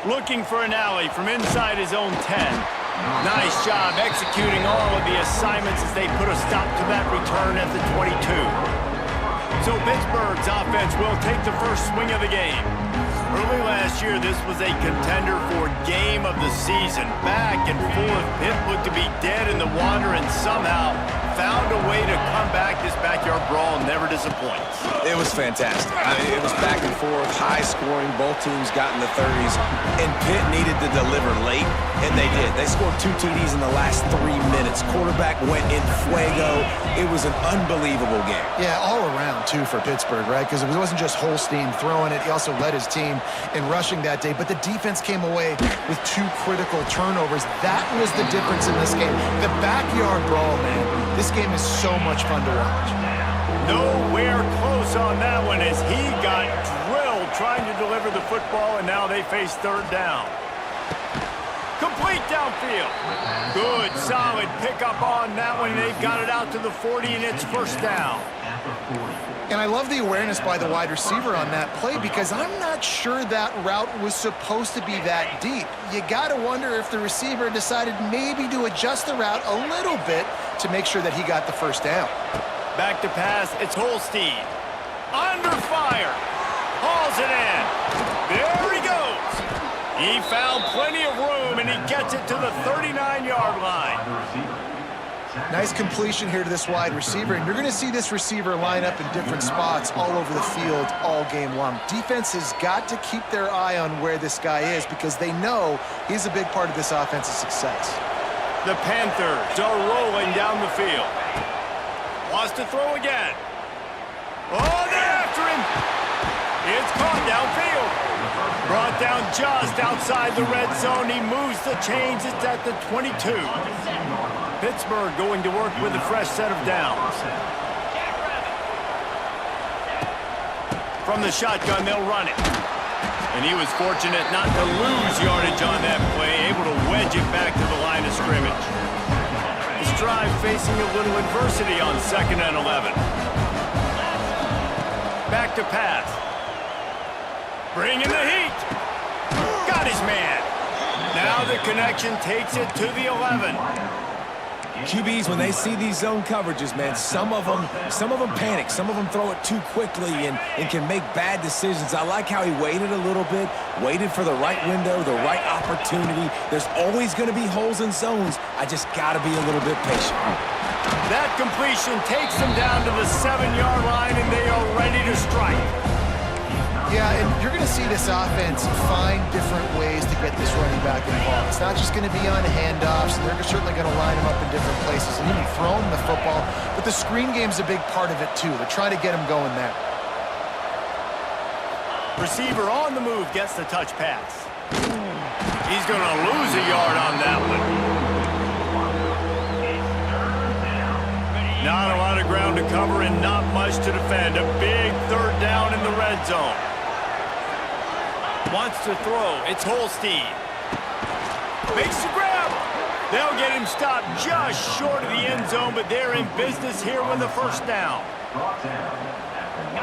Looking for an alley from inside his own 10. Nice job executing all of the assignments as they put a stop to that return at the 22. So Pittsburgh's offense will take the first swing of the game. Early last year, this was a contender for game of the season. Back and forth, Pitt looked to be dead in the water and somehow found a way to come back. This backyard brawl never disappoints. It was fantastic. I mean, it was back and forth, high scoring. Both teams got in the 30s, and Pitt needed to deliver late, and they did. They scored 2 TDs in the last 3 minutes. Quarterback went in fuego. It was an unbelievable game. Yeah, all around, too, for Pittsburgh, right? Because it wasn't just Holstein throwing it. He also led his team in rushing that day. But the defense came away with 2 critical turnovers. That was the difference in this game. The backyard brawl, man. This game is so much fun to watch. Nowhere close on that one as he got drilled trying to deliver the football, and now they face third down. Complete downfield. Good, solid pickup on that one. They've got it out to the 40, and it's first down. And I love the awareness by the wide receiver on that play because I'm not sure that route was supposed to be that deep. You got to wonder if the receiver decided maybe to adjust the route a little bit to make sure that he got the first down. Back to pass, it's Holstein. Under fire. Hauls it in. There he goes. He found plenty of room, and he gets it to the 39-yard line. Nice completion here to this wide receiver, and you're going to see this receiver line up in different spots all over the field all game long. Defense has got to keep their eye on where this guy is because they know he's a big part of this offense's success. The Panthers are rolling down the field. Wants to throw again. Oh, they're after him. It's caught downfield. Brought down just outside the red zone. He moves the chains. It's at the 22. Pittsburgh going to work with a fresh set of downs. From the shotgun, they'll run it. And he was fortunate not to lose yardage on that play, able to wedge it back to the line of scrimmage. This drive facing a little adversity on 2nd and 11. Back to pass. Bringing the heat. Got his man. Now the connection takes it to the 11. QBs, when they see these zone coverages, man, some of them panic. Some of them throw it too quickly and can make bad decisions. I like how he waited a little bit, waited for the right window, the right opportunity. There's always going to be holes in zones. I just got to be a little bit patient. That completion takes them down to the 7-yard line, and they are ready to strike. Yeah, and you're going to see this offense find different ways to get this running back involved. It's not just going to be on handoffs. They're certainly going to line him up in different places and even throw him the football. But the screen game's a big part of it, too. They're trying to get him going there. Receiver on the move gets the touch pass. He's going to lose a yard on that one. Not a lot of ground to cover and not much to defend. A big third down in the red zone. Wants to throw. It's Holstein. Makes the grab. They'll get him stopped just short of the end zone, but they're in business here with the first down.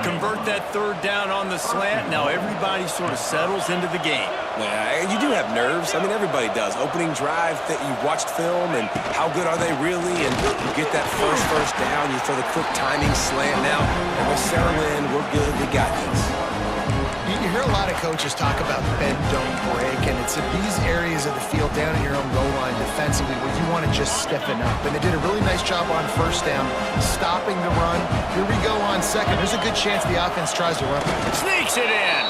Convert that third down on the slant. Now everybody sort of settles into the game. Yeah, you do have nerves. I mean, everybody does. Opening drive, that you watched film, and how good are they really? And you get that first down. You throw the quick timing slant. Now, and we settle in. We're good. We got this. You hear a lot of coaches talk about bend, don't break, and it's in these areas of the field down in your own goal line defensively where you want to just stiffen up. And they did a really nice job on first down, stopping the run. Here we go on second. There's a good chance the offense tries to run. Sneaks it in.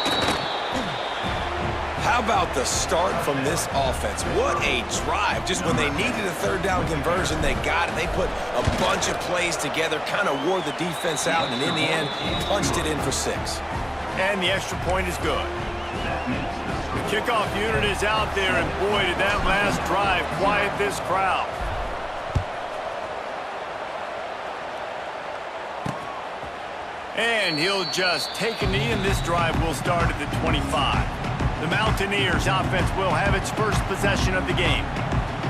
How about the start from this offense? What a drive. Just when they needed a third down conversion, they got it. They put a bunch of plays together, kind of wore the defense out, and in the end, punched it in for 6. And the extra point is good. The kickoff unit is out there, and boy, did that last drive quiet this crowd. And he'll just take a knee, and this drive will start at the 25. The Mountaineers offense will have its first possession of the game.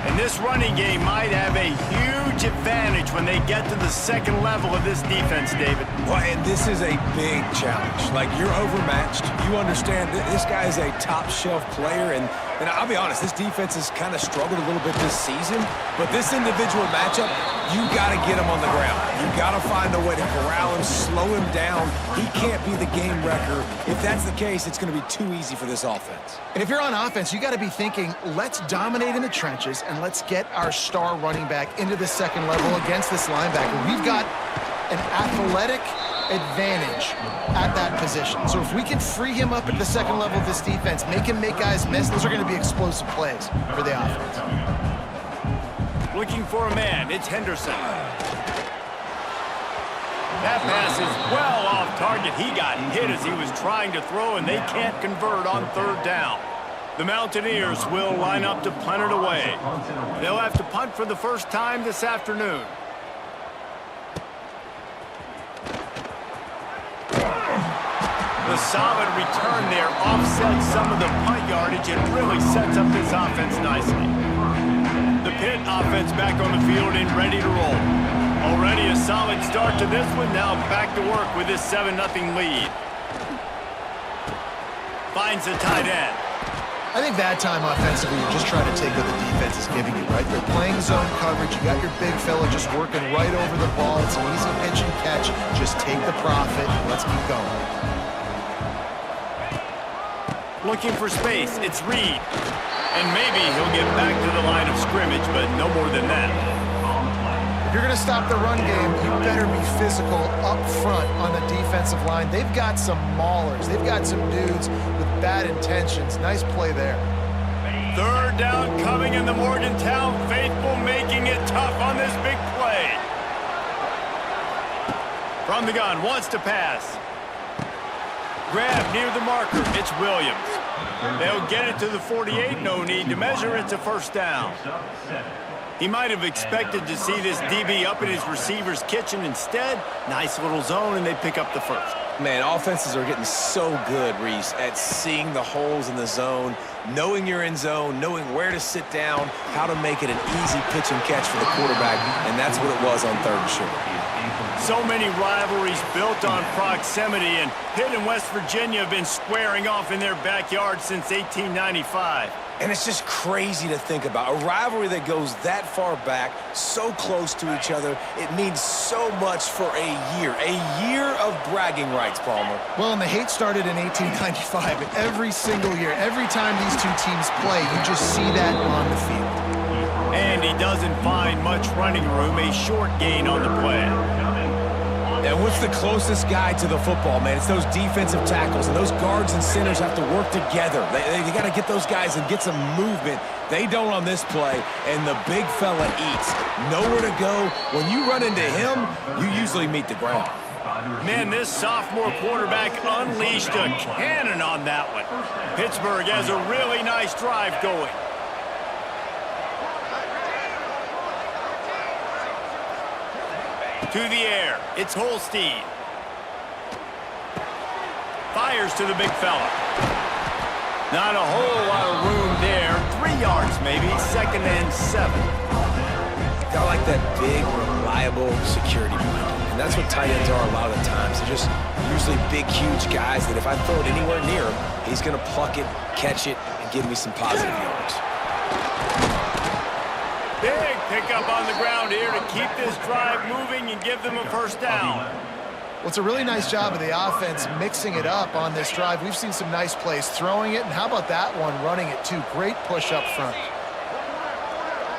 And this running game might have a huge huge advantage when they get to the second level of this defense, David. Well, and this is a big challenge. Like, you're overmatched. You understand this guy is a top-shelf player, and I'll be honest, this defense has kind of struggled a little bit this season, but this individual matchup, you got to get him on the ground. You got to find a way to corral him, slow him down. He can't be the game wrecker. If that's the case, it's going to be too easy for this offense. And if you're on offense, you got to be thinking, let's dominate in the trenches and let's get our star running back into the second level against this linebacker. We've got an athletic advantage at that position. So if we can free him up at the second level of this defense, make him make guys miss, those are going to be explosive plays for the offense. Looking for a man, it's Henderson. That pass is well off target. He got hit as he was trying to throw, and they can't convert on third down. The Mountaineers will line up to punt it away. They'll have to punt for the first time this afternoon. The solid return there offsets some of the punt yardage and really sets up this offense nicely. The Pitt offense back on the field and ready to roll. Already a solid start to this one. Now back to work with this 7-0 lead. Finds the tight end. I think that time offensively, you're just trying to take what the defense is giving you, right? They're playing zone coverage. You got your big fella just working right over the ball. It's an easy pitch and catch. Just take the profit. Let's keep going. Looking for space. It's Reed. And maybe he'll get back to the line of scrimmage, but no more than that. If you're going to stop the run game, you better be physical up front on the defensive line. They've got some maulers. They've got some dudes with bad intentions. Nice play there. Third down coming in the Morgantown faithful, making it tough on this big play. From the gun, wants to pass. Grab near the marker. It's Williams. They'll get it to the 48. No need to measure. It's a first down. He might have expected to see this DB up in his receiver's kitchen. Instead, nice little zone, and they pick up the first. Man, offenses are getting so good, Reese, at seeing the holes in the zone, knowing you're in zone, knowing where to sit down, how to make it an easy pitch and catch for the quarterback, and that's what it was on third and short. So many rivalries built on proximity, and Pitt and West Virginia have been squaring off in their backyard since 1895. And it's just crazy to think about. A rivalry that goes that far back, so close to each other, it means so much for a year of bragging rights, Palmer. Well, and the hate started in 1895, and every single year, every time these two teams play, you just see that on the field. And he doesn't find much running room, a short gain on the play. And what's the closest guy to the football, man? It's those defensive tackles, and those guards and centers have to work together. They got to get those guys and get some movement. They don't on this play, and the big fella eats. Nowhere to go. When you run into him, you usually meet the ground. Man, this sophomore quarterback unleashed a cannon on that one. Pittsburgh has a really nice drive going. To the air, it's Holstein. Fires to the big fella. Not a whole lot of room there. 3 yards maybe, 2nd and 7. Got like that big, reliable security blanket. And that's what tight ends are a lot of the times. They're just usually big, huge guys that if I throw it anywhere near him, he's going to pluck it, catch it, and give me some positive yards. Big pickup on the ground here to keep this drive moving and give them a first down. Well, it's a really nice job of the offense mixing it up on this drive. We've seen some nice plays throwing it, and how about that one running it too? Great push up front.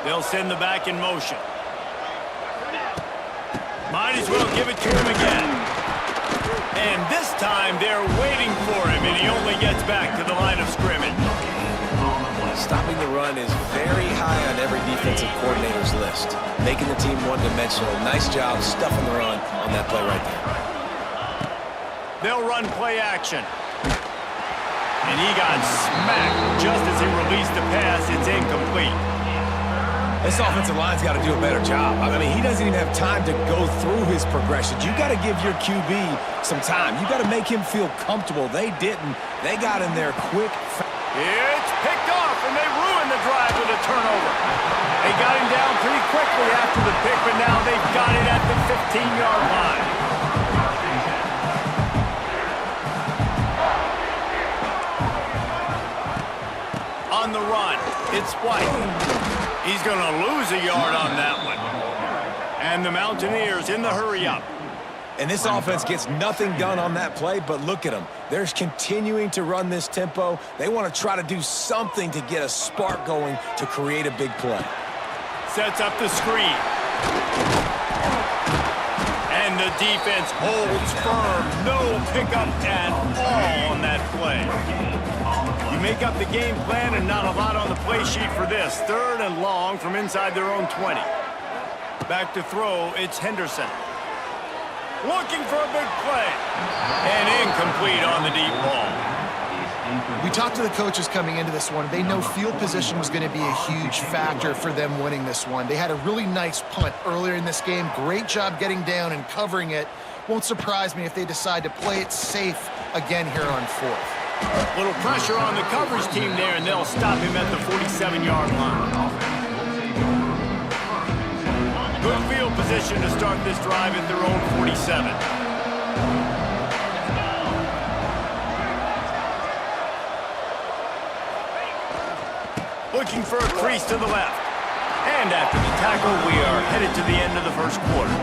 They'll send the back in motion. Might as well give it to him again. And this time they're waiting for him, and he only gets back to the line of scrimmage. Stopping the run is very high on every defensive coordinator's list. Making the team one-dimensional. Nice job stuffing the run on that play right there. They'll run play action. And he got smacked just as he released the pass. It's incomplete. This offensive line's got to do a better job. I mean, he doesn't even have time to go through his progressions. You got to give your QB some time. You got to make him feel comfortable. They didn't. They got in there quick. It's picked off, and they ruin the drive with a turnover. They got him down pretty quickly after the pick, but now they've got it at the 15-yard line. On the run, it's White. He's going to lose a yard on that one. And the Mountaineers in the hurry-up. And this offense gets nothing done on that play, but look at them. They're continuing to run this tempo. They want to try to do something to get a spark going to create a big play. Sets up the screen. And the defense holds firm. No pickup at all on that play. You make up the game plan and not a lot on the play sheet for this. 3rd and long from inside their own 20. Back to throw, it's Henderson. Looking for a big play. And incomplete on the deep ball. We talked to the coaches coming into this one. They know field position was going to be a huge factor for them winning this one. They had a really nice punt earlier in this game. Great job getting down and covering it. Won't surprise me if they decide to play it safe again here on 4th. Little pressure on the coverage team there, and they'll stop him at the 47-yard line. Good field position to start this drive at their own 47. Looking for a crease to the left. And after the tackle, we are headed to the end of the first quarter.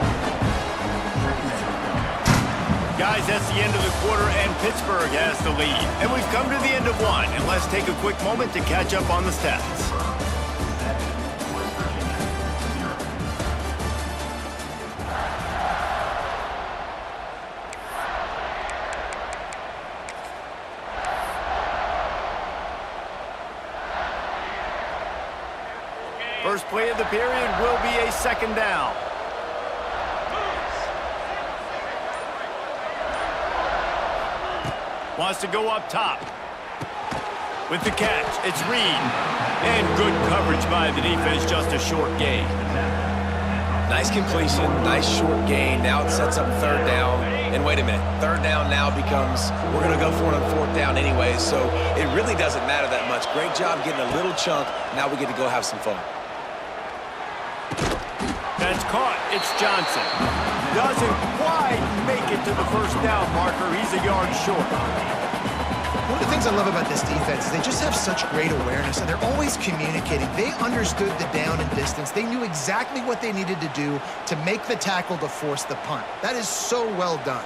Guys, that's the end of the quarter, and Pittsburgh has the lead. And we've come to the end of one, and let's take a quick moment to catch up on the stats. First play of the period will be a 2nd down. Wants to go up top. With the catch, it's Reed. And good coverage by the defense, just a short gain. Nice completion, nice short gain. Now it sets up 3rd down. And wait a minute, 3rd down now becomes, we're going to go for it on 4th down anyway, so it really doesn't matter that much. Great job getting a little chunk. Now we get to go have some fun. That's caught. It's Johnson. Doesn't quite make it to the 1st down marker. He's a yard short. One of the things I love about this defense is they just have such great awareness, and they're always communicating. They understood the down and distance. They knew exactly what they needed to do to make the tackle to force the punt. That is so well done.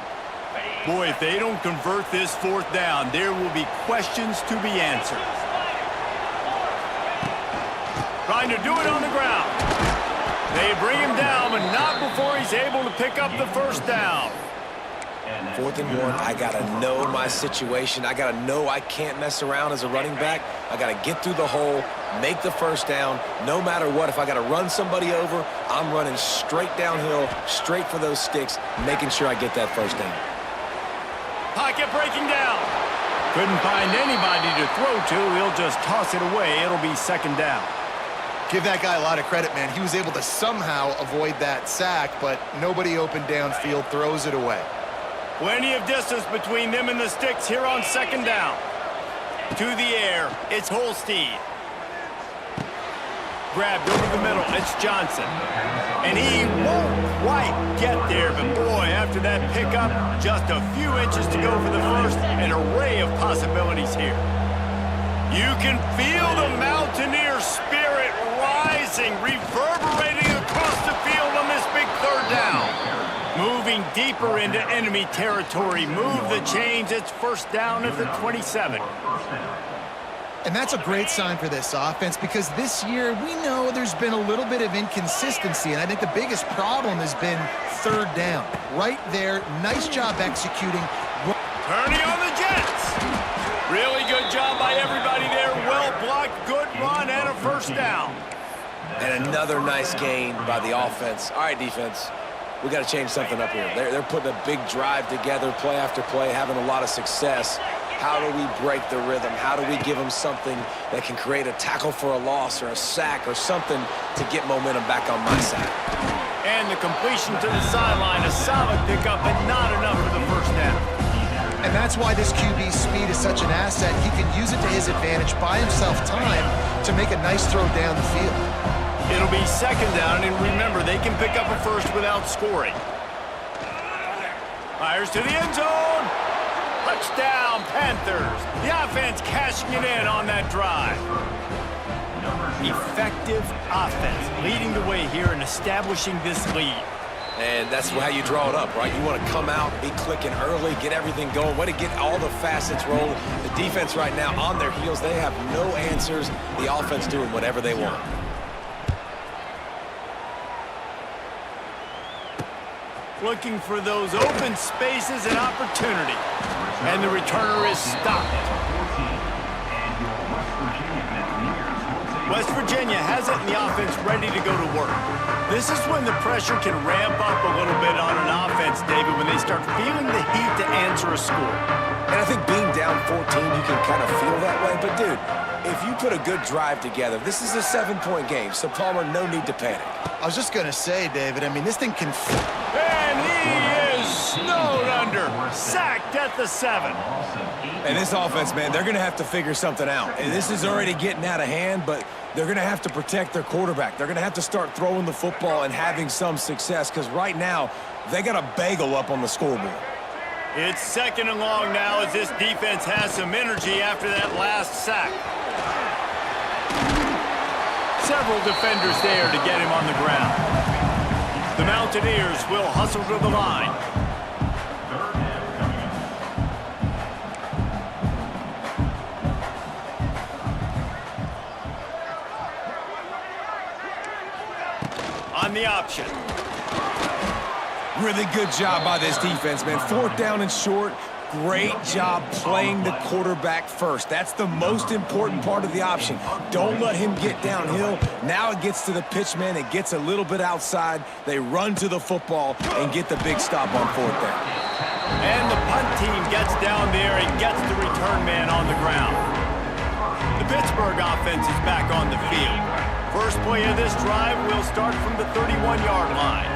Boy, if they don't convert this 4th down, there will be questions to be answered. Trying to do it on the ground. They bring him down, but not before he's able to pick up the 1st down. 4th and 1, I got to know my situation. I got to know I can't mess around as a running back. I got to get through the hole, make the 1st down. No matter what, if I got to run somebody over, I'm running straight downhill, straight for those sticks, making sure I get that 1st down. Pocket breaking down. Couldn't find anybody to throw to. He'll just toss it away. It'll be 2nd down. Give that guy a lot of credit, man. He was able to somehow avoid that sack, but nobody open downfield, throws it away. Plenty of distance between them and the sticks here on 2nd down. To the air, it's Holstein. Grabbed over the middle, it's Johnson. And he won't quite get there, but boy, after that pickup, just a few inches to go for the 1st, an array of possibilities here. You can feel the Mountaineer spirit rising, reverberating across the field on this big 3rd down. Moving deeper into enemy territory. Move the chains. It's 1st down at the 27. And that's a great sign for this offense because this year we know there's been a little bit of inconsistency, and I think the biggest problem has been 3rd down. Right there, nice job executing. Turning on the Jets. Really good job by everybody there. Well blocked, good run, and a 1st down. And another nice gain by the offense. All right, defense. We got to change something up here. They're putting a big drive together, play after play, having a lot of success. How do we break the rhythm? How do we give them something that can create a tackle for a loss or a sack or something to get momentum back on my side? And the completion to the sideline, a solid pickup, but not enough for the 1st down. And that's why this QB's speed is such an asset. He can use it to his advantage, buy himself time to make a nice throw down the field. It'll be second down, and remember, they can pick up a first without scoring. Fires to the end zone. Touchdown, Panthers. The offense cashing it in on that drive. Effective offense leading the way here and establishing this lead. And that's how you draw it up, right? You want to come out, be clicking early, get everything going, way to get all the facets rolling. The defense right now on their heels, they have no answers. The offense doing whatever they want. Looking for those open spaces and opportunity. And the returner is stopped. West Virginia has it in the offense ready to go to work. This is when the pressure can ramp up a little bit on an offense, David, when they start feeling the heat to answer a score. And I think being down 14, you can kind of feel that way. But, dude, if you put a good drive together, this is a 7-point game, so, Palmer, no need to panic. I was just going to say, David, I mean, this thing can... And he is snowed under, sacked at the 7. And this offense, man, they're going to have to figure something out. And this is already getting out of hand, but they're going to have to protect their quarterback. They're going to have to start throwing the football and having some success because right now they got a bagel up on the scoreboard. It's second and long now as this defense has some energy after that last sack. Several defenders there to get him on the ground. The Mountaineers will hustle to the line. On the option. Really good job by this defense, man. 4th down and short. Great job playing the quarterback first. That's the most important part of the option. Don't let him get downhill. Now it gets to the pitch man. It gets a little bit outside. They run to the football and get the big stop on 4th down. And the punt team gets down there and gets the return man on the ground. The Pittsburgh offense is back on the field. First play of this drive will start from the 31-yard line.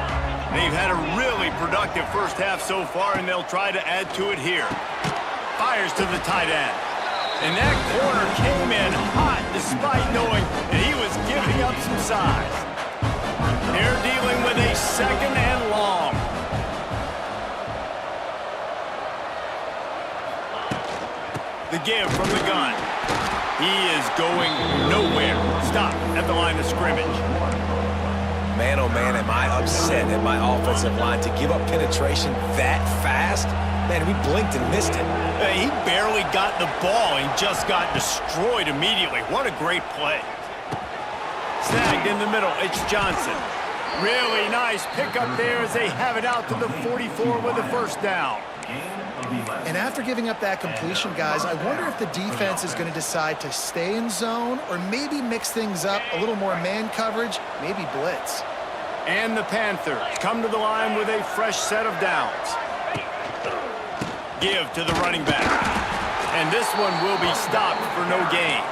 They've had a really productive first half so far, and they'll try to add to it here. Fires to the tight end. And that corner came in hot despite knowing that he was giving up some size. They're dealing with a second and long. The give from the gun. He is going nowhere. Stop at the line of scrimmage. Man, oh man, am I upset at my offensive line to give up penetration that fast? Man, we blinked and missed it. He barely got the ball and just got destroyed immediately. What a great play. Snagged in the middle, it's Johnson. Really nice pickup there as they have it out to the 44 with a first down. And after giving up that completion, guys, I wonder if the defense is going to decide to stay in zone or maybe mix things up, a little more man coverage, maybe blitz. And the Panthers come to the line with a fresh set of downs. Give to the running back. And this one will be stopped for no gain.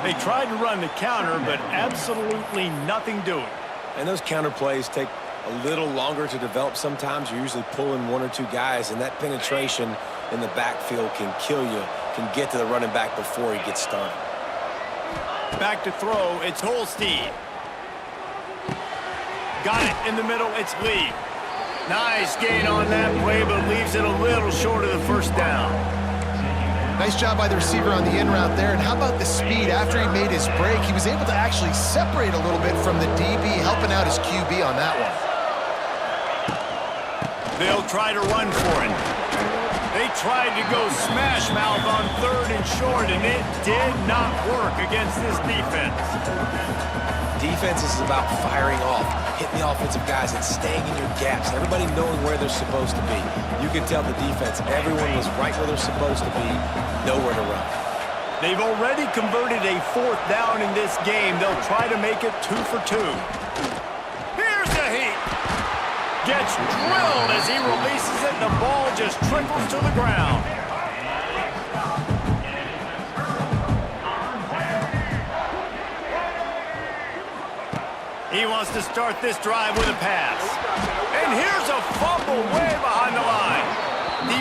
They tried to run the counter, but absolutely nothing doing. And those counter plays take a little longer to develop sometimes. You're usually pulling 1 or 2 guys, and that penetration in the backfield can kill you, can get to the running back before he gets stunned. Back to throw, it's Holstein. Got it in the middle, it's Lee. Nice gain on that play, but leaves it a little short of the first down. Nice job by the receiver on the in route there. And how about the speed? After he made his break, he was able to actually separate a little bit from the DB, helping out his QB on that one. They'll try to run for it. They tried to go smash mouth on 3rd and short, and it did not work against this defense. Defense is about firing off, hitting the offensive guys and staying in your gaps. Everybody knowing where they're supposed to be. You can tell the defense, everyone was right where they're supposed to be, nowhere to run. They've already converted a 4th down in this game. They'll try to make it 2 for 2. Here's the heat. Gets drilled as he releases it, and the ball just trickles to the ground. He wants to start this drive with a pass. And here's a fumble way behind the line.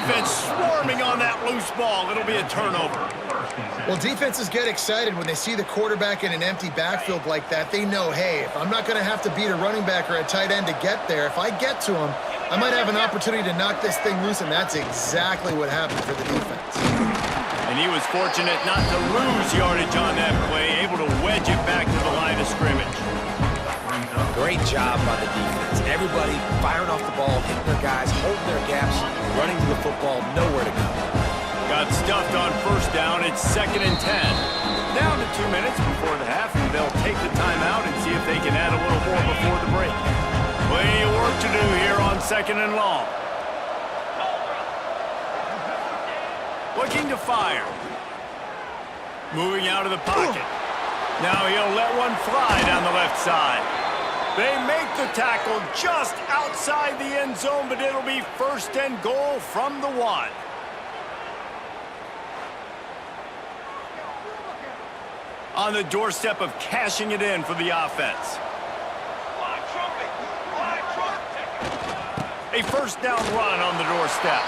defense swarming on that loose ball. It'll be a turnover. Well, defenses get excited when they see the quarterback in an empty backfield like that. They know, hey, if I'm not going to have to beat a running back or a tight end to get there, if I get to him, I might have an opportunity to knock this thing loose, and that's exactly what happened for the defense. And he was fortunate not to lose yardage on that play, able to wedge it back to the line of scrimmage. Great job by the defense. Everybody firing off the ball, hitting their guys, holding their gaps, running to the football, nowhere to go. Got stuffed on first down. It's 2nd and 10. Down to 2 minutes before the half, and they'll take the timeout and see if they can add a little more before the break. Plenty of work to do here on 2nd and long. Looking to fire. Moving out of the pocket. Now he'll let one fly down the left side. They make the tackle just outside the end zone, but it'll be 1st and goal from the 1. On the doorstep of cashing it in for the offense. A 1st down run on the doorstep.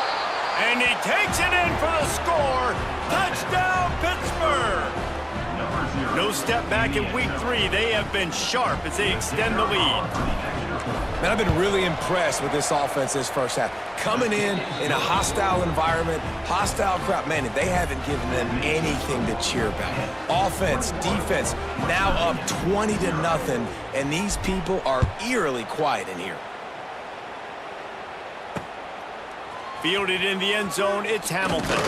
And he takes it in for the score. Touchdown, Pittsburgh! No step back in week 3. They have been sharp as they extend the lead. Man, I've been really impressed with this offense this first half. Coming in a hostile environment, hostile crowd. Man, they haven't given them anything to cheer about. Offense, defense, now up 20-0, and these people are eerily quiet in here. Fielded in the end zone, it's Hamilton.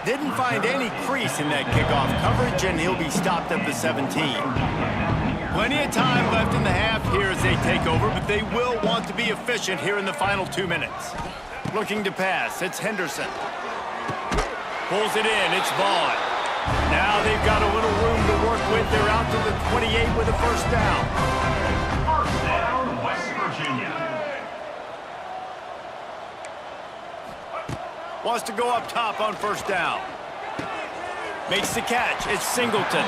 Didn't find any crease in that kickoff coverage, and he'll be stopped at the 17. Plenty of time left in the half here as they take over, but they will want to be efficient here in the final 2 minutes. Looking to pass, it's Henderson. Pulls it in, it's Vaughn. Now they've got a little room to work with. They're out to the 28 with a 1st down. 1st down, West Virginia. Wants to go up top on 1st down. Makes the catch. It's Singleton.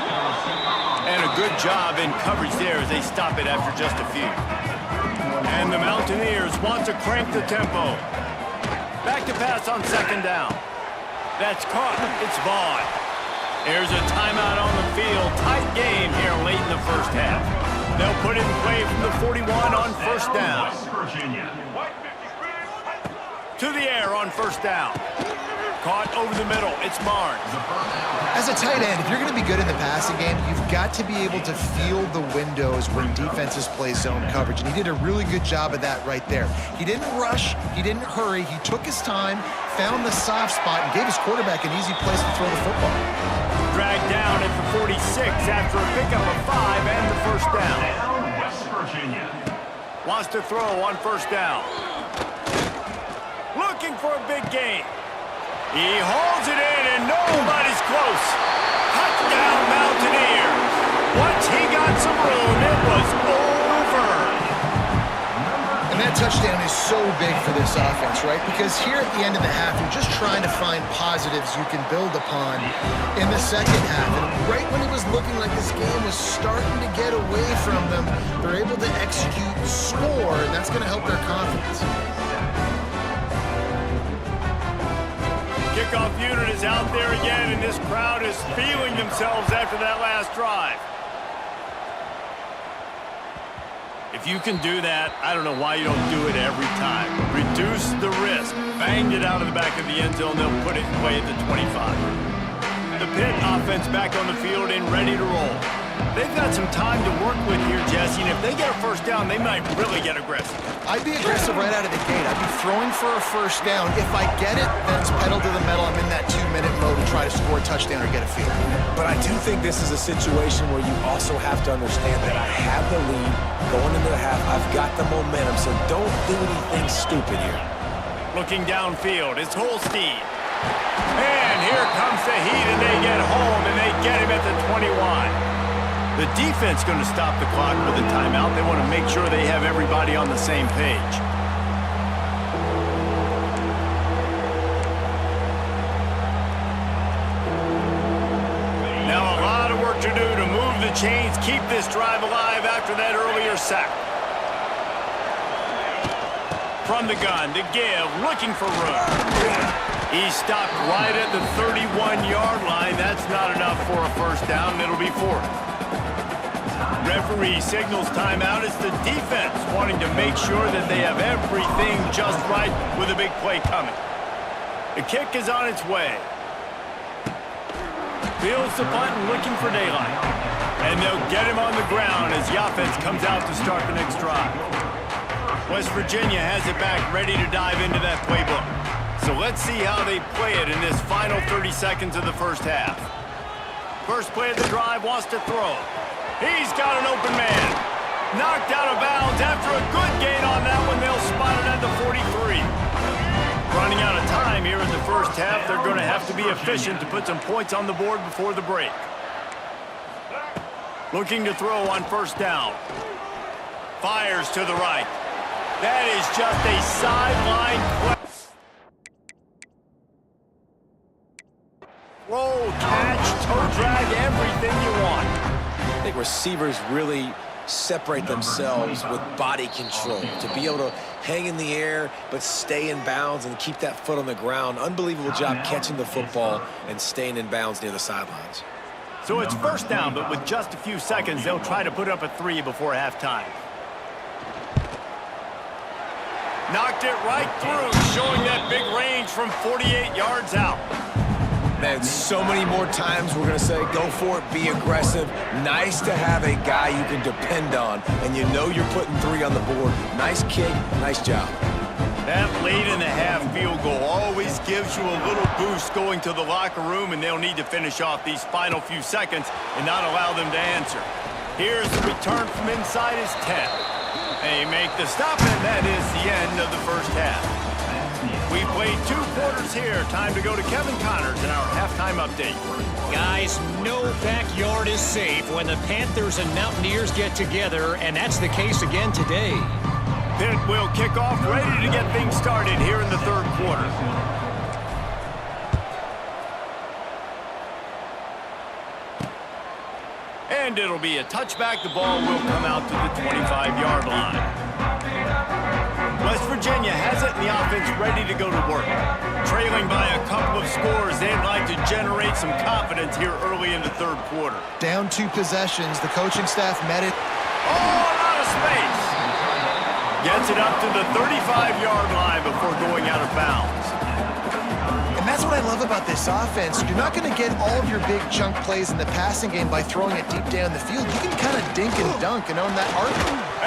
And a good job in coverage there as they stop it after just a few. And the Mountaineers want to crank the tempo. Back to pass on 2nd down. That's caught. It's Vaughn. There's a timeout on the field. Tight game here late in the first half. They'll put it in play from the 41 on 1st down. West Virginia. To the air on 1st down. Caught over the middle. It's Barnes. As a tight end, if you're going to be good in the passing game, you've got to be able to feel the windows when defenses play zone coverage. And he did a really good job of that right there. He didn't rush. He didn't hurry. He took his time, found the soft spot, and gave his quarterback an easy place to throw the football. Dragged down at the 46 after a pickup of 5 and the 1st down. West Virginia. Wants to throw on 1st down. Looking for a big gain. He hauls it in and nobody's close. Touchdown Mountaineers. Once he got some room, it was over. And that touchdown is so big for this offense, right? Because here at the end of the half, you're just trying to find positives you can build upon in the 2nd half. And right when it was looking like this game was starting to get away from them, they're able to execute, score, and that's going to help their confidence. Kickoff unit is out there again, and this crowd is feeling themselves after that last drive. If you can do that, I don't know why you don't do it every time. Reduce the risk. Banged it out of the back of the end zone. They'll put it in play at the 25. The Pitt offense back on the field and ready to roll. They've got some time to work with here, Jesse, and if they get a 1st down, they might really get aggressive. I'd be aggressive right out of the gate. I'd be throwing for a 1st down. If I get it, then it's pedal to the metal. I'm in that 2-minute mode to try to score a touchdown or get a field. But I do think this is a situation where you also have to understand that I have the lead going into the half. I've got the momentum, so don't do anything stupid here. Looking downfield, it's Holstein. And here comes the heat, and they get home, and they get him at the 21. The defense going to stop the clock with a timeout. They want to make sure they have everybody on the same page. Now a lot of work to do to move the chains, keep this drive alive after that earlier sack. from the gun. The give, looking for room. He stopped right at the 31-yard line. That's not enough for a first down. It'll be fourth. Referee signals timeout. It's the defense wanting to make sure that they have everything just right with a big play coming. The kick is on its way. Fields the punt and looking for daylight. And they'll get him on the ground as the offense comes out to start the next drive. West Virginia has it back, ready to dive into that playbook. So let's see how they play it in this final 30 seconds of the first half. First play of the drive, wants to throw. He's got an open man. Knocked out of bounds after a good gain on that one. They'll spot it at the 43. Running out of time here in the first half. They're going to have to be efficient to put some points on the board before the break. Looking to throw on first down. Fires to the right. That is just a sideline play. Roll, catch, toe drag, everything you want. I think receivers really separate themselves with body control to be able to hang in the air but stay in bounds and keep that foot on the ground. Unbelievable job catching the football and staying in bounds near the sidelines. So it's first down, but with just a few seconds, they'll try to put up a 3 before halftime. Knocked it right through, showing that big range from 48 yards out. Man, so many more times we're going to say, go for it, be aggressive. Nice to have a guy you can depend on, and you know you're putting 3 on the board. Nice kick, nice job. That late in the half field goal always gives you a little boost going to the locker room, and they'll need to finish off these final few seconds and not allow them to answer. Here's the return from inside his 10. They make the stop, and that is the end of the first half. We played 2 quarters here. Time to go to Kevin Connors in our halftime update. Guys, no backyard is safe when the Panthers and Mountaineers get together, and that's the case again today. Pitt will kick off, ready to get things started here in the third quarter. And it'll be a touchback. The ball will come out to the 25-yard line. West Virginia has it, and the offense ready to go to work. Trailing by a couple of scores, they'd like to generate some confidence here early in the third quarter. Down 2 possessions. The coaching staff met it. Oh, out of space. Gets it up to the 35-yard line before going out of bounds. And that's what I love about this offense. You're not going to get all of your big chunk plays in the passing game by throwing it deep down the field. You can kind of dink and dunk and own that arc.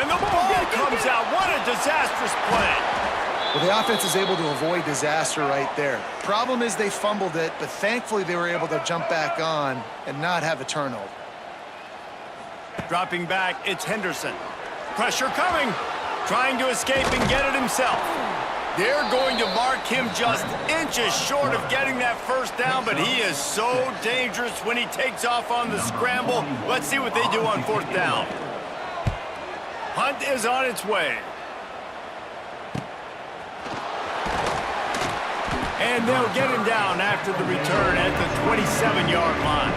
And the ball comes out. What a disastrous play. Well, the offense is able to avoid disaster right there. Problem is they fumbled it, but thankfully they were able to jump back on and not have a turnover. Dropping back, it's Henderson. Pressure coming. Trying to escape and get it himself. They're going to mark him just inches short of getting that first down, but he is so dangerous when he takes off on the scramble. Let's see what they do on fourth down. Hunt is on its way. And they'll get him down after the return at the 27-yard line.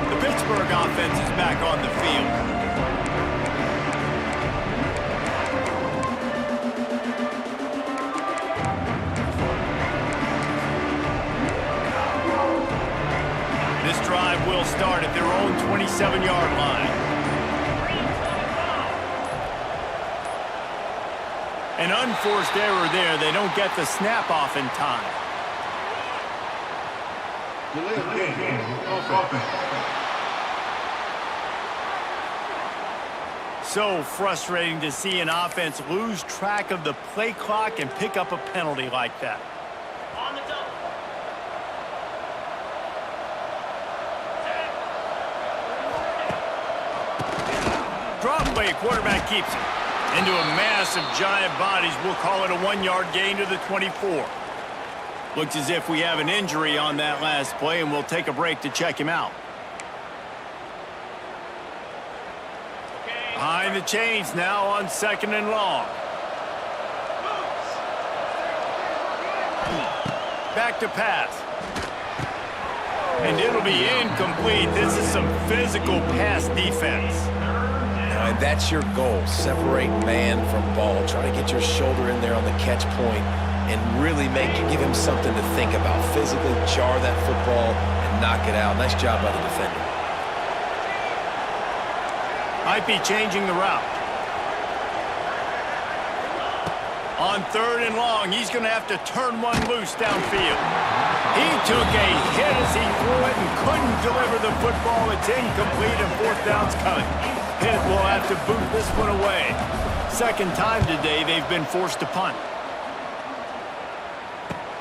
The Pittsburgh offense is back on the field. This drive will start at their own 27-yard line. An unforced error there. They don't get the snap off in time. So frustrating to see an offense lose track of the play clock and pick up a penalty like that. Drop play, quarterback keeps it. Into a mass of giant bodies, we'll call it a 1-yard gain to the 24. Looks as if we have an injury on that last play, and we'll take a break to check him out. Behind the chains now on 2nd and long. Back to pass. And it'll be incomplete. This is some physical pass defense. I and that's your goal. Separate man from ball. Try to get your shoulder in there on the catch point and really give him something to think about. Physically jar that football and knock it out. Nice job by the defender. Might be changing the route. On 3rd and long, he's going to have to turn one loose downfield. He took a hit as he threw it and couldn't deliver the football. It's incomplete and 4th down's coming. Pitt will have to boot this one away. Second time today they've been forced to punt.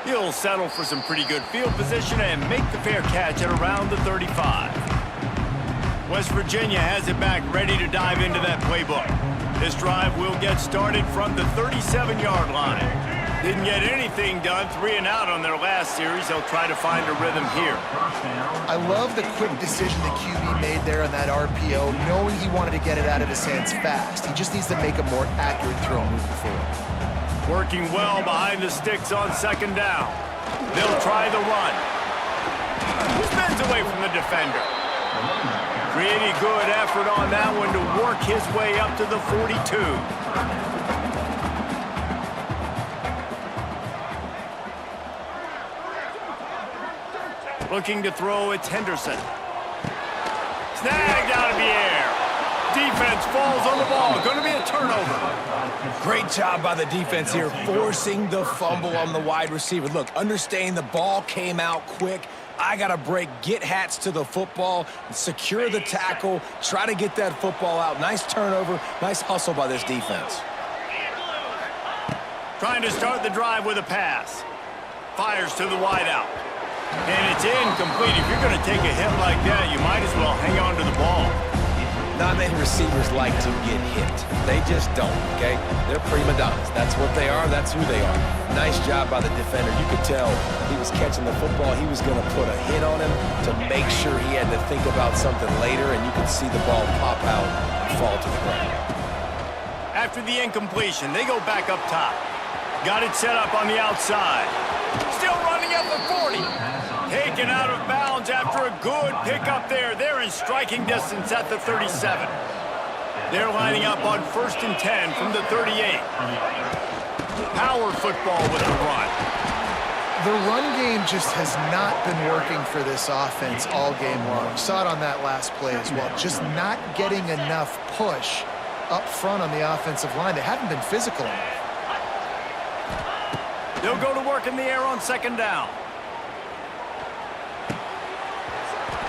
He'll settle for some pretty good field position and make the fair catch at around the 35. West Virginia has it back, ready to dive into that playbook. This drive will get started from the 37-yard line. Didn't get anything done, 3 and out on their last series. They'll try to find a rhythm here. I love the quick decision the QB made there on that RPO, knowing he wanted to get it out of his hands fast. He just needs to make a more accurate throw moving forward. Working well behind the sticks on 2nd down. They'll try the run. Spins away from the defender. Pretty good effort on that one to work his way up to the 42. Looking to throw, it's Henderson. Snagged out of the air. Defense falls on the ball. Going to be a turnover. Great job by the defense here, forcing the fumble on the wide receiver. Look, understanding the ball came out quick. I got to break, get hats to the football, secure the tackle, try to get that football out. Nice turnover, nice hustle by this defense. Trying to start the drive with a pass. Fires to the wideout. And it's incomplete. If you're going to take a hit like that, you might as well hang on to the ball. Not many receivers like to get hit. They just don't, okay? They're prima donnas. That's what they are. That's who they are. Nice job by the defender. You could tell he was catching the football. He was going to put a hit on him to make sure he had to think about something later, and you could see the ball pop out and fall to the ground. After the incompletion, they go back up top. Got it set up on the outside. Still running at the 40. Taken out of bounds after a good pickup there. They're in striking distance at the 37. They're lining up on 1st and 10 from the 38. Power football with the run. The run game just has not been working for this offense all game long. We saw it on that last play as well. Just not getting enough push up front on the offensive line. They haven't been physical enough. They'll go to work in the air on 2nd down.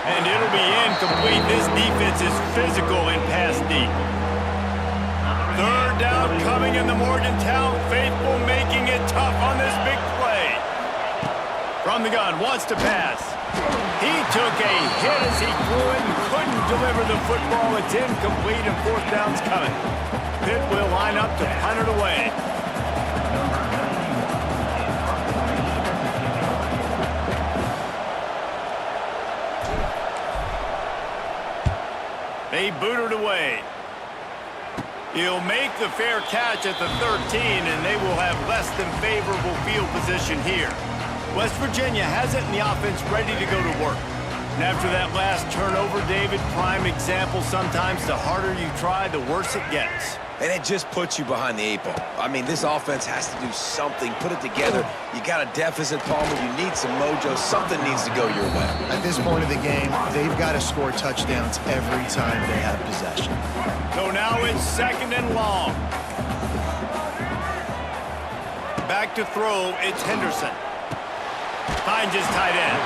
And it'll be incomplete. This defense is physical in pass deep. 3rd down coming in the Morgantown faithful, making it tough on this big play. From the gun, wants to pass. He took a hit as he threw it and couldn't deliver the football. It's incomplete and 4th down's coming. Pitt will line up to punt it away. They boot it away. He'll make the fair catch at the 13, and they will have less than favorable field position here. West Virginia has it in the offense ready to go to work. And after that last turnover, David, prime example, sometimes the harder you try, the worse it gets. And it just puts you behind the 8 ball. I mean, this offense has to do something. Put it together. You got a deficit, Palmer. You need some mojo. Something needs to go your way. At this point of the game, they've got to score touchdowns every time they have possession. So now it's 2nd and long. Back to throw, it's Henderson. Finds his tight end.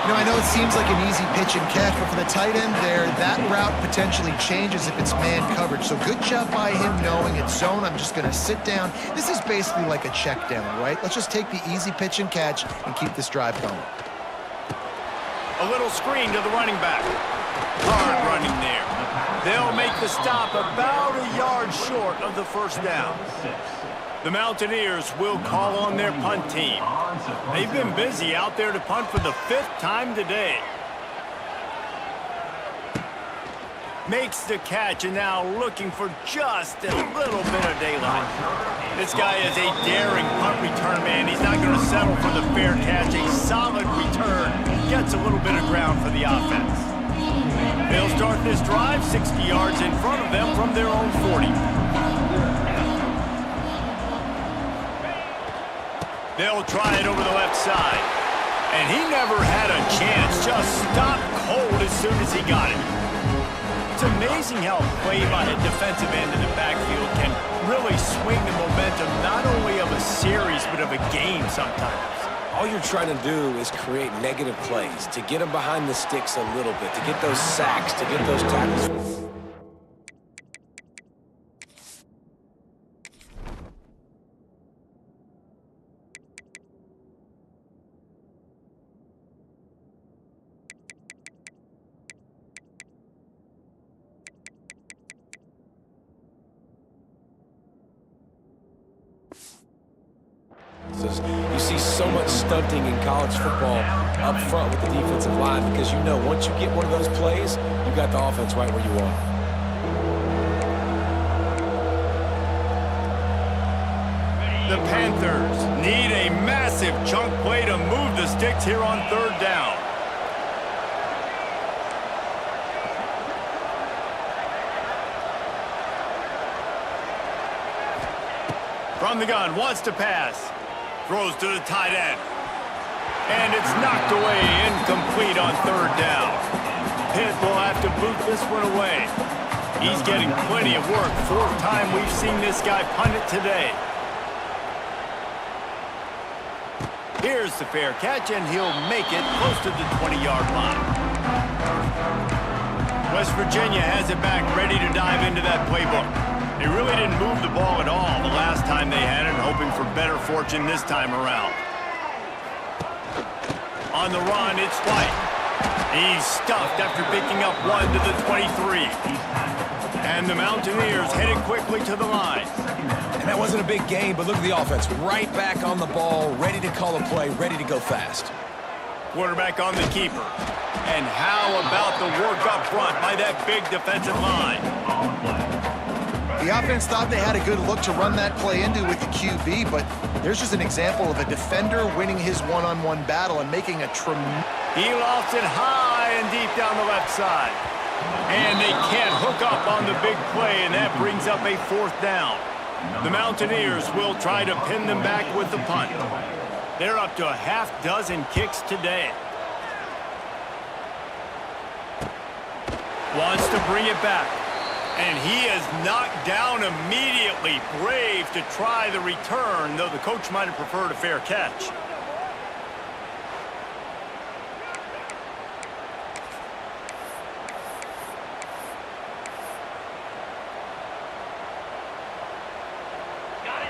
You know, I know it seems like an easy pitch and catch, but for the tight end there, that route potentially changes if it's man coverage. So good job by him knowing it's zone. I'm just going to sit down. This is basically like a check down, right? Let's just take the easy pitch and catch and keep this drive going. A little screen to the running back. Hard running there. They'll make the stop about a yard short of the 1st down. The Mountaineers will call on their punt team. They've been busy out there to punt for the 5th time today. Makes the catch and now looking for just a little bit of daylight. This guy is a daring punt return man. He's not going to settle for the fair catch. A solid return. Gets a little bit of ground for the offense. They'll start this drive 60 yards in front of them from their own 40. They'll try it over the left side. And he never had a chance. Just stopped cold as soon as he got it. It's amazing how play by a defensive end in the backfield can really swing the momentum not only of a series but of a game sometimes. All you're trying to do is create negative plays, to get them behind the sticks a little bit, to get those sacks, to get those tackles. You see so much stunting in college football up front with the defensive line because you know once you get one of those plays, you got the offense right where you are. The Panthers need a massive chunk play to move the sticks here on third down. From the gun, wants to pass. Throws to the tight end. And it's knocked away, incomplete on third down. Pitt will have to boot this one away. He's getting plenty of work. Fourth time we've seen this guy punt it today. Here's the fair catch, and he'll make it close to the 20-yard line. West Virginia has it back, ready to dive into that playbook. They really didn't move the ball at all the last time they had it, hoping for better fortune this time around. On the run, it's White. He's stuffed after picking up one to the 23. And the Mountaineers headed quickly to the line. And that wasn't a big gain, but look at the offense. Right back on the ball, ready to call a play, ready to go fast. Quarterback on the keeper. And how about the work up front by that big defensive line? The offense thought they had a good look to run that play into with the QB, but there's just an example of a defender winning his one-on-one battle and making a tremendous... He lofts it high and deep down the left side. And they can't hook up on the big play, and that brings up a fourth down. The Mountaineers will try to pin them back with the punt. They're up to a half dozen kicks today. Wants to bring it back. And he is knocked down immediately. Brave to try the return, though the coach might have preferred a fair catch.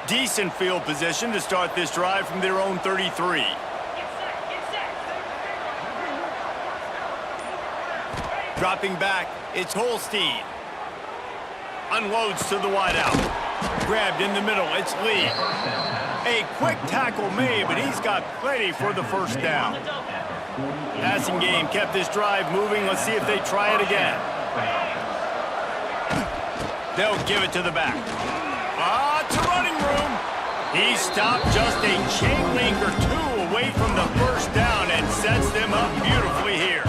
Decent field position to start this drive from their own 33. Dropping back, it's Holstein. Unloads to the wideout. Grabbed in the middle, it's Lee. A quick tackle made, but he's got plenty for the first down. Passing game kept this drive moving. Let's see if they try it again. They'll give it to the back. To running room. He stopped just a chain link or two away from the first down and sets them up beautifully here.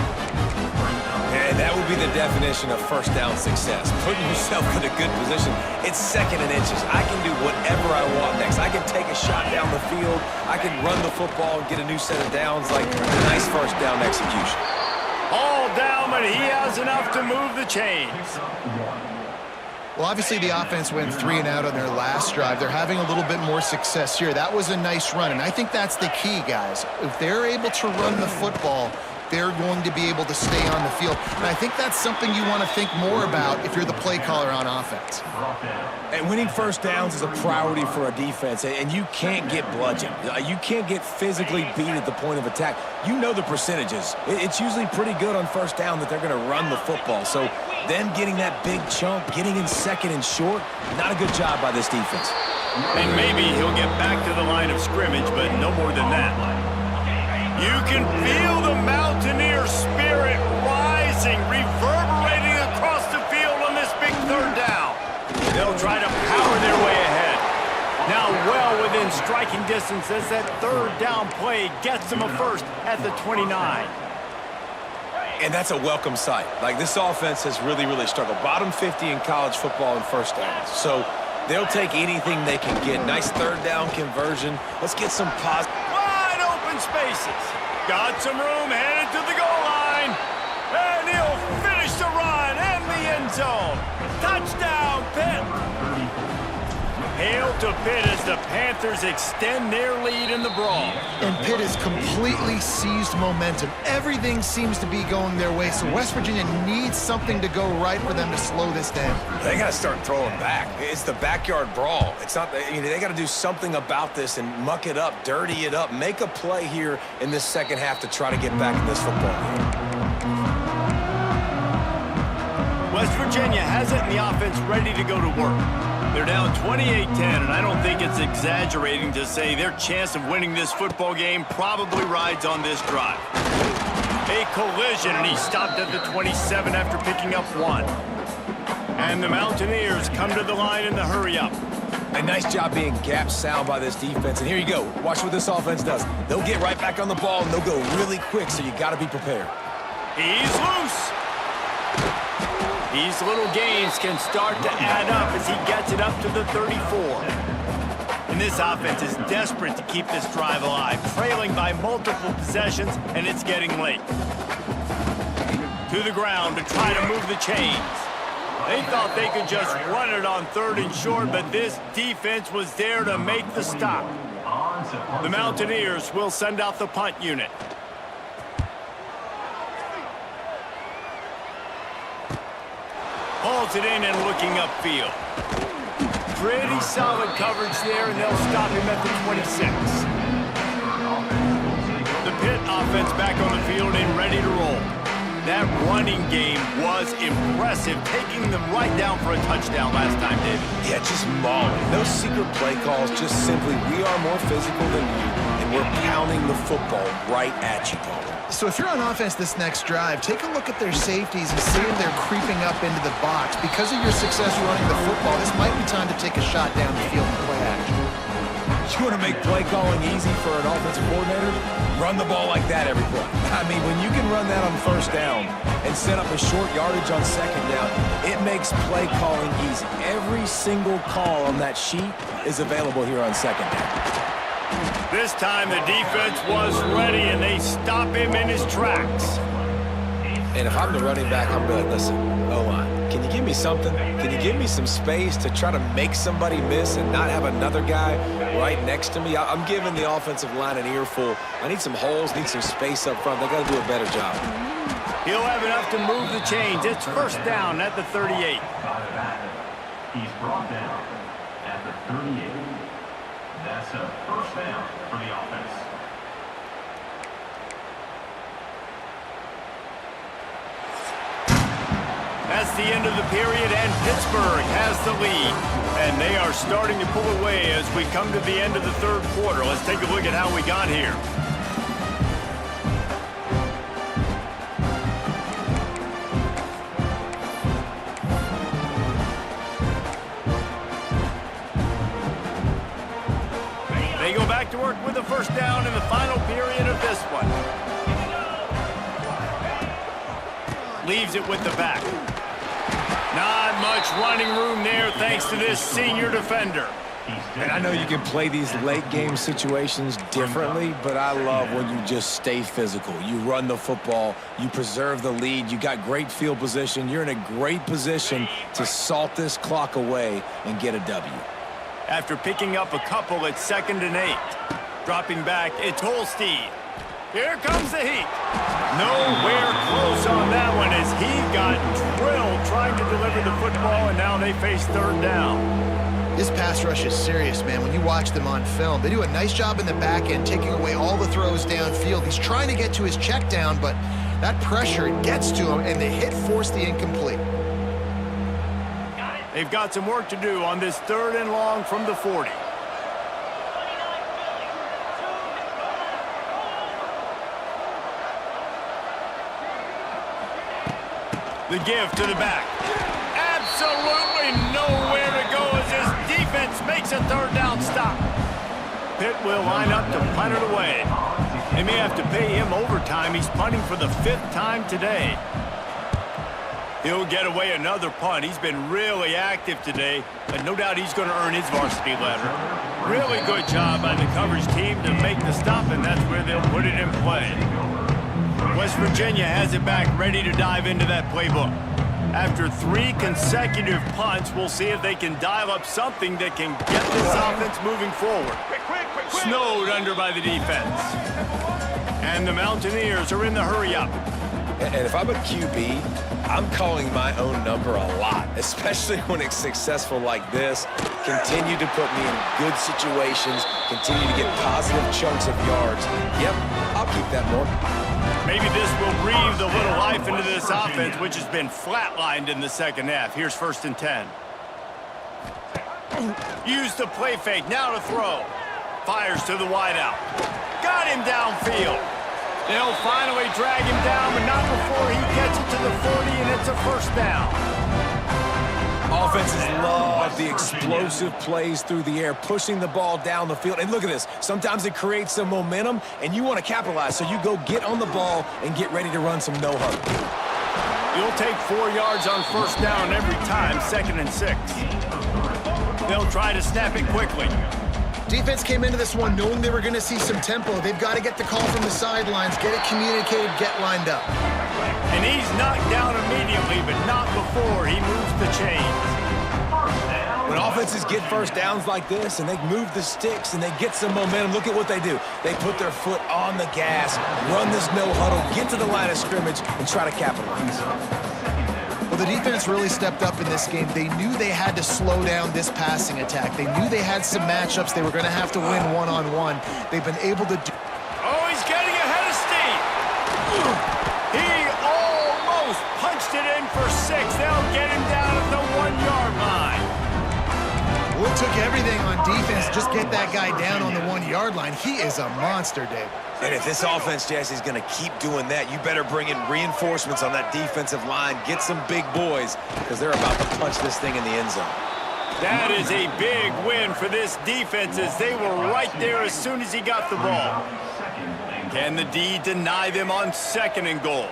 And that would be the definition of first down success. Putting yourself in a good position. It's second and inches. I can do whatever I want next. I can take a shot down the field. I can run the football and get a new set of downs. Like a nice first down execution. All down, but he has enough to move the chains. Well, obviously the offense went 3 and out on their last drive. They're having a little bit more success here. That was a nice run, and I think that's the key, guys. If they're able to run the football, they're going to be able to stay on the field. And I think that's something you want to think more about if you're the play caller on offense. And winning first downs is a priority for a defense, and you can't get bludgeoned. You can't get physically beat at the point of attack. You know the percentages. It's usually pretty good on first down that they're going to run the football. So them getting that big chunk, getting in second and short, not a good job by this defense. And maybe he'll get back to the line of scrimmage, but no more than that. You can feel the Mountaineer spirit rising, reverberating across the field on this big third down. They'll try to power their way ahead. Now well within striking distance as that third down play gets them a first at the 29. And that's a welcome sight. Like, this offense has really, really struggled. Bottom 50 in college football in first downs. So they'll take anything they can get. Nice third down conversion. Let's get some positive. Wide open spaces. Got some room, headed to the goal line. And he'll finish the run and the end zone. Touchdown, Pitt. Hail to Pitt as the Panthers extend their lead in the brawl. And Pitt has completely seized momentum. Everything seems to be going their way, so West Virginia needs something to go right for them to slow this down. They got to start throwing back. It's the backyard brawl. It's not. They got to do something about this and muck it up, dirty it up, make a play here in this second half to try to get back in this football game. West Virginia has it in the offense ready to go to work. They're down 28-10, and I don't think it's exaggerating to say their chance of winning this football game probably rides on this drive. A collision, and he stopped at the 27 after picking up 1. And the Mountaineers come to the line in the hurry-up. A nice job being gap sound by this defense. And here you go. Watch what this offense does. They'll get right back on the ball, and they'll go really quick, so you got to be prepared. He's loose. These little gains can start to add up as he gets it up to the 34. And this offense is desperate to keep this drive alive, trailing by multiple possessions, and it's getting late. To the ground to try to move the chains. They thought they could just run it on 3rd and short, but this defense was there to make the stop. The Mountaineers will send out the punt unit. Hauls it in and looking upfield. Pretty solid coverage there, and they'll stop him at the 26. The Pitt offense back on the field and ready to roll. That running game was impressive, taking them right down for a touchdown last time, David. Yeah, just mauling. No secret play calls, just simply we are more physical than you, and we're pounding the football right at you, Paul. So if you're on offense this next drive, take a look at their safeties and see if they're creeping up into the box. Because of your success running the football, this might be time to take a shot down the field and play action. You want to make play calling easy for an offensive coordinator? Run the ball like that every play. I mean, when you can run that on first down and set up a short yardage on second down, it makes play calling easy. Every single call on that sheet is available here on second down. This time the defense was ready, and they stop him in his tracks. And if I'm the running back, I'm going to listen, O-line, can you give me something? Can you give me some space to try to make somebody miss and not have another guy right next to me? I'm giving the offensive line an earful. I need some holes, need some space up front. They got to do a better job. He'll have enough to move the chains. It's first down at the 38. He's brought down at the 38. That's a first down for the offense. That's the end of the period, and Pittsburgh has the lead. And they are starting to pull away as we come to the end of the third quarter. Let's take a look at how we got here. They go back to work with the first down in the final period of this one. Leaves it with the back. Not much running room there thanks to this senior defender. And I know you can play these late game situations differently, but I love when you just stay physical. You run the football, you preserve the lead, you got great field position. You're in a great position to salt this clock away and get a W. After picking up a couple at 2nd and 8. Dropping back, it's Holstein. Here comes the heat. Nowhere close on that one as he got drilled trying to deliver the football, and now they face 3rd down. This pass rush is serious, man. When you watch them on film, they do a nice job in the back end, taking away all the throws downfield. He's trying to get to his check down, but that pressure, it gets to him, and the hit forced the incomplete. They've got some work to do on this 3rd and long from the 40. The give to the back. Absolutely nowhere to go as his defense makes a 3rd down stop. Pitt will line up to punt it away. They may have to pay him overtime. He's punting for the 5th time today. He'll get away another punt. He's been really active today, and no doubt he's going to earn his varsity letter. Really good job by the coverage team to make the stop, and that's where they'll put it in play. West Virginia has it back, ready to dive into that playbook. After 3 consecutive punts, we'll see if they can dial up something that can get this offense moving forward. Snowed under by the defense. And the Mountaineers are in the hurry-up. And if I'm a QB, I'm calling my own number a lot, especially when it's successful like this. Continue to put me in good situations, continue to get positive chunks of yards. Yep, I'll keep that more. Maybe this will breathe a little life into this offense, which has been flatlined in the second half. Here's 1st and 10. Use the play fake, now to throw. Fires to the wideout. Got him downfield. They'll finally drag him down, but not before he gets it to the 40, and it's a 1st down. Offenses love the explosive plays through the air, pushing the ball down the field. And look at this. Sometimes it creates some momentum, and you want to capitalize. So you go get on the ball and get ready to run some no-huddle. You'll take 4 yards on 1st down every time, 2nd and 6. They'll try to snap it quickly. Defense came into this one knowing they were going to see some tempo. They've got to get the call from the sidelines, get it communicated, get lined up. And he's knocked down immediately, but not before he moves the chains. When offenses get 1st downs like this and they move the sticks and they get some momentum, look at what they do. They put their foot on the gas, run this no-huddle, get to the line of scrimmage, and try to capitalize. Well, the defense really stepped up in this game. They knew they had to slow down this passing attack. They knew they had some matchups they were going to have to win one-on-one. They've been able to do... Oh, he's getting ahead of steam. He almost punched it in for 6. They'll get him down at the 1-yard line. Well, it took everything on defense to just get that guy down on the 1-yard line. He is a monster, Dave. And if this offense, Jesse, is going to keep doing that, you better bring in reinforcements on that defensive line. Get some big boys, because they're about to punch this thing in the end zone. That is a big win for this defense, as they were right there as soon as he got the ball. Can the D deny them on 2nd and goal?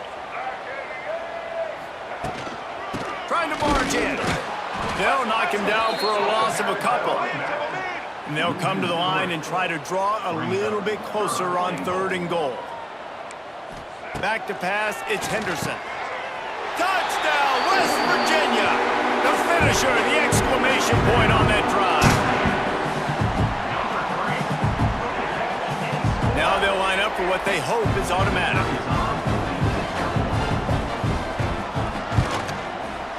Trying to barge in. They'll knock him down for a loss of a couple. And they'll come to the line and try to draw a little bit closer on 3rd and goal. Back to pass, it's Henderson. Touchdown, West Virginia! The finisher, the exclamation point on that drive. Now they'll line up for what they hope is automatic.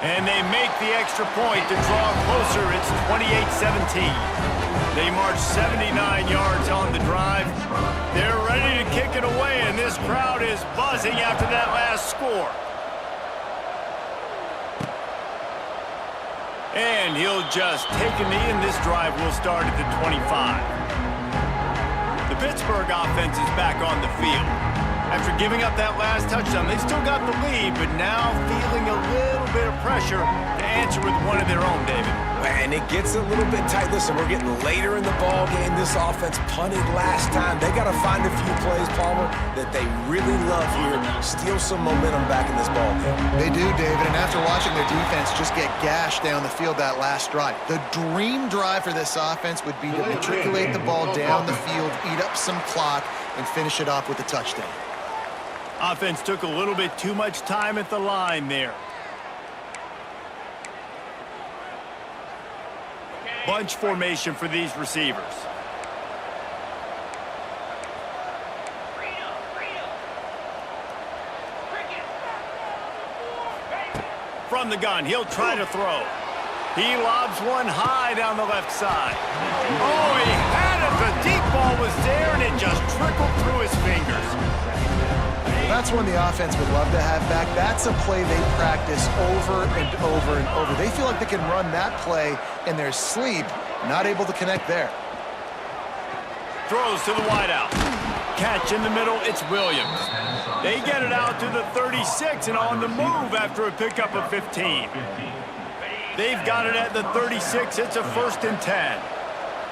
And they make the extra point to draw closer. It's 28-17. They march 79 yards on the drive. They're ready to kick it away, and this crowd is buzzing after that last score. And he'll just take a knee, and this drive will start at the 25. The Pittsburgh offense is back on the field. After giving up that last touchdown, they still got the lead, but now feeling a little bit of pressure to answer with one of their own, David. And it gets a little bit tight. Listen, we're getting later in the ball game. This offense punted last time. They got to find a few plays, Palmer, that they really love here. Steal some momentum back in this ball game. They do, David, and after watching their defense just get gashed down the field that last drive, the dream drive for this offense would be to matriculate the ball down the field, eat up some clock, and finish it off with a touchdown. Offense took a little bit too much time at the line there. Bunch formation for these receivers. From the gun, he'll try to throw. He lobs one high down the left side. Oh, he had it. The deep ball was there, and it just trickled through his fingers. That's one the offense would love to have back. That's a play they practice over and over and over. They feel like they can run that play in their sleep, not able to connect there. Throws to the wideout. Catch in the middle, it's Williams. They get it out to the 36 and on the move after a pickup of 15. They've got it at the 36. It's a 1st and 10.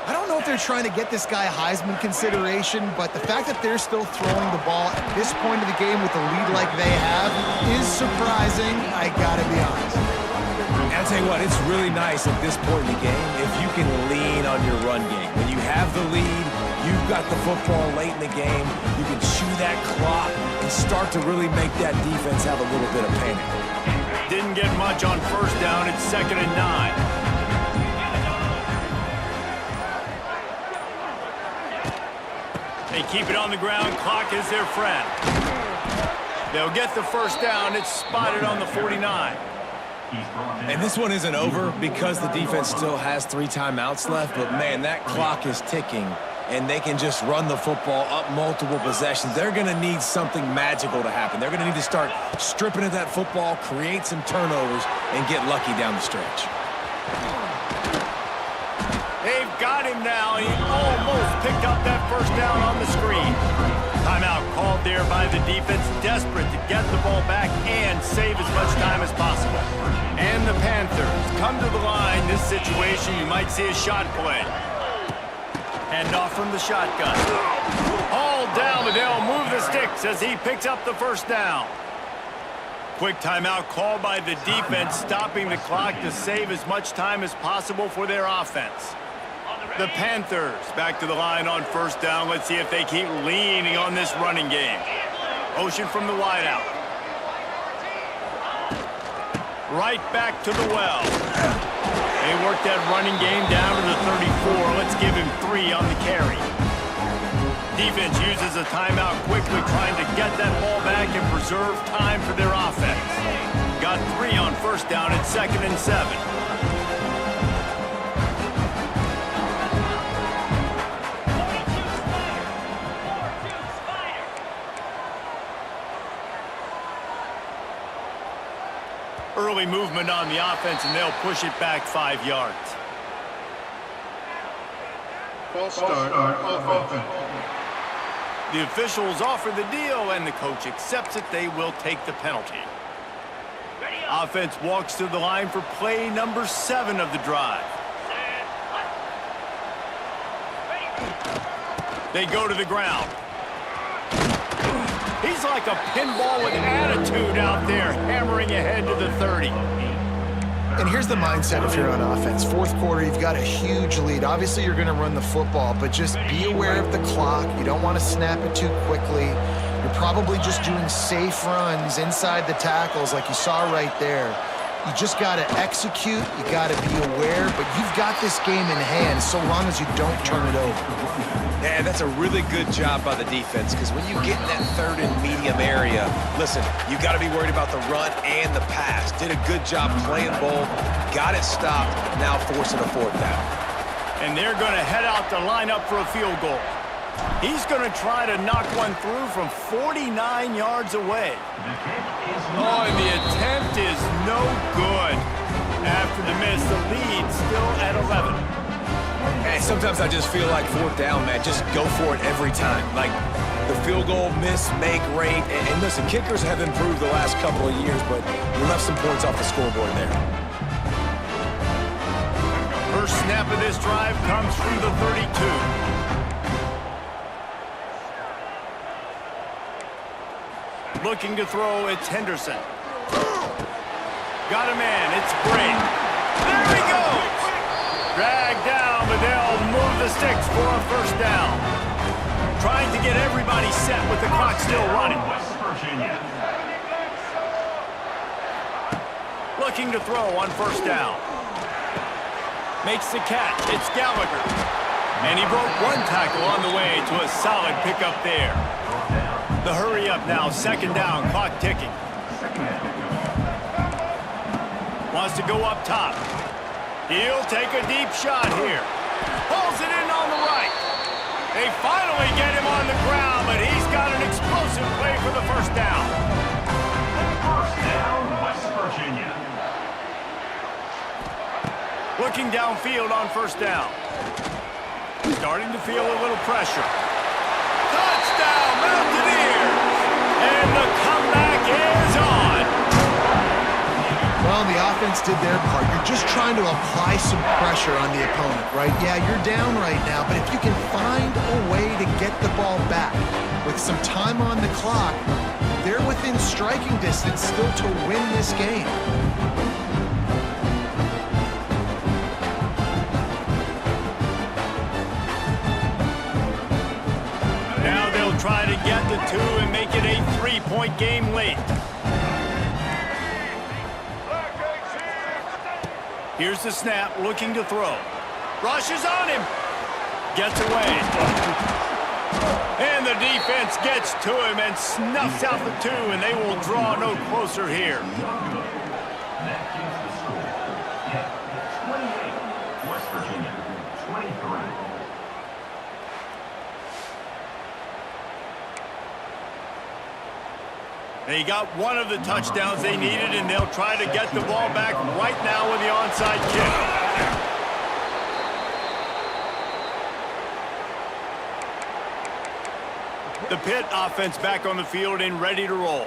I don't know if they're trying to get this guy Heisman consideration, but the fact that they're still throwing the ball at this point of the game with the lead like they have is surprising, I gotta be honest. And I'll tell you what, it's really nice at this point in the game if you can lean on your run game. When you have the lead, you've got the football late in the game, you can chew that clock and start to really make that defense have a little bit of panic. Didn't get much on first down. It's 2nd and 9. They keep it on the ground. Clock is their friend. They'll get the first down. It's spotted on the 49. And this one isn't over because the defense still has 3 timeouts left, but man, that clock is ticking, and they can just run the football up multiple possessions. They're going to need something magical to happen. They're going to need to start stripping at that football, create some turnovers, and get lucky down the stretch. They've got him now. He almost picked up that first down on the screen. Timeout called there by the defense, desperate to get the ball back and save as much time as possible. And the Panthers come to the line. This situation, you might see a shot play. Hand off from the shotgun. All down, but they'll move the sticks as he picks up the first down. Quick timeout called by the defense, stopping the clock to save as much time as possible for their offense. The Panthers back to the line on first down. Let's see if they keep leaning on this running game. Motion from the wideout. Right back to the well. They work that running game down to the 34. Let's give him 3 on the carry. Defense uses a timeout quickly, trying to get that ball back and preserve time for their offense. Got 3 on first down at 2nd and 7. Early movement on the offense, and they'll push it back 5 yards. False start offense. The officials offer the deal, and the coach accepts it. They will take the penalty. Offense walks to the line for play number 7 of the drive. They go to the ground. He's like a pinball with attitude out there, hammering ahead to the 30. And here's the mindset if you're on offense. 4th quarter, you've got a huge lead. Obviously, you're going to run the football, but just be aware of the clock. You don't want to snap it too quickly. You're probably just doing safe runs inside the tackles like you saw right there. You just got to execute. You got to be aware, but you've got this game in hand so long as you don't turn it over. Yeah, that's a really good job by the defense, because when you get in that 3rd and medium area, listen, you got to be worried about the run and the pass. Did a good job playing both, got it stopped, now forcing a 4th down. And they're going to head out to line up for a field goal. He's going to try to knock one through from 49 yards away. Oh, and the attempt is no good. After the miss, the lead still at 11. And sometimes I just feel like 4th down, man, just go for it every time. Like the field goal miss, make rate. And listen, kickers have improved the last couple of years, but we left some points off the scoreboard there. First snap of this drive comes from the 32. Looking to throw, it's Henderson. Got a man, it's Bray. There he goes! Dragged down, but they'll move the sticks for a first down. Trying to get everybody set with the clock still running. West Virginia. Looking to throw on first down. Makes the catch. It's Gallagher. And he broke one tackle on the way to a solid pickup there. The hurry up now, 2nd down, clock ticking. Wants to go up top. He'll take a deep shot here. Pulls it in on the right. They finally get him on the ground, but he's got an explosive play for the first down. First down, West Virginia. Looking downfield on first down. Starting to feel a little pressure. Touchdown, Mountaineers! And the comeback is on. Well, the offense defense did their part. You're just trying to apply some pressure on the opponent, right? Yeah, you're down right now, but if you can find a way to get the ball back with some time on the clock, they're within striking distance still to win this game. Now they'll try to get the 2 and make it a 3-point game late. Here's the snap, looking to throw. Rushes on him. Gets away. And the defense gets to him and snuffs out the 2, and they will draw no closer here. That gives the score. Pitt 28, West Virginia 23. They got one of the touchdowns they needed, and they'll try to get the ball back right now with the onside kick. The Pitt offense back on the field and ready to roll.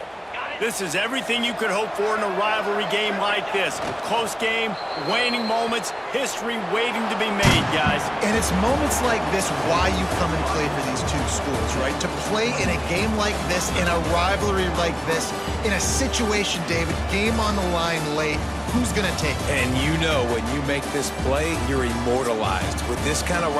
This is everything you could hope for in a rivalry game like this. Close game, waning moments, history waiting to be made, guys. And it's moments like this why you come and play for these two schools, right? To play in a game like this, in a rivalry like this, in a situation, David, game on the line late, who's going to take it? And you know when you make this play, you're immortalized. With this kind of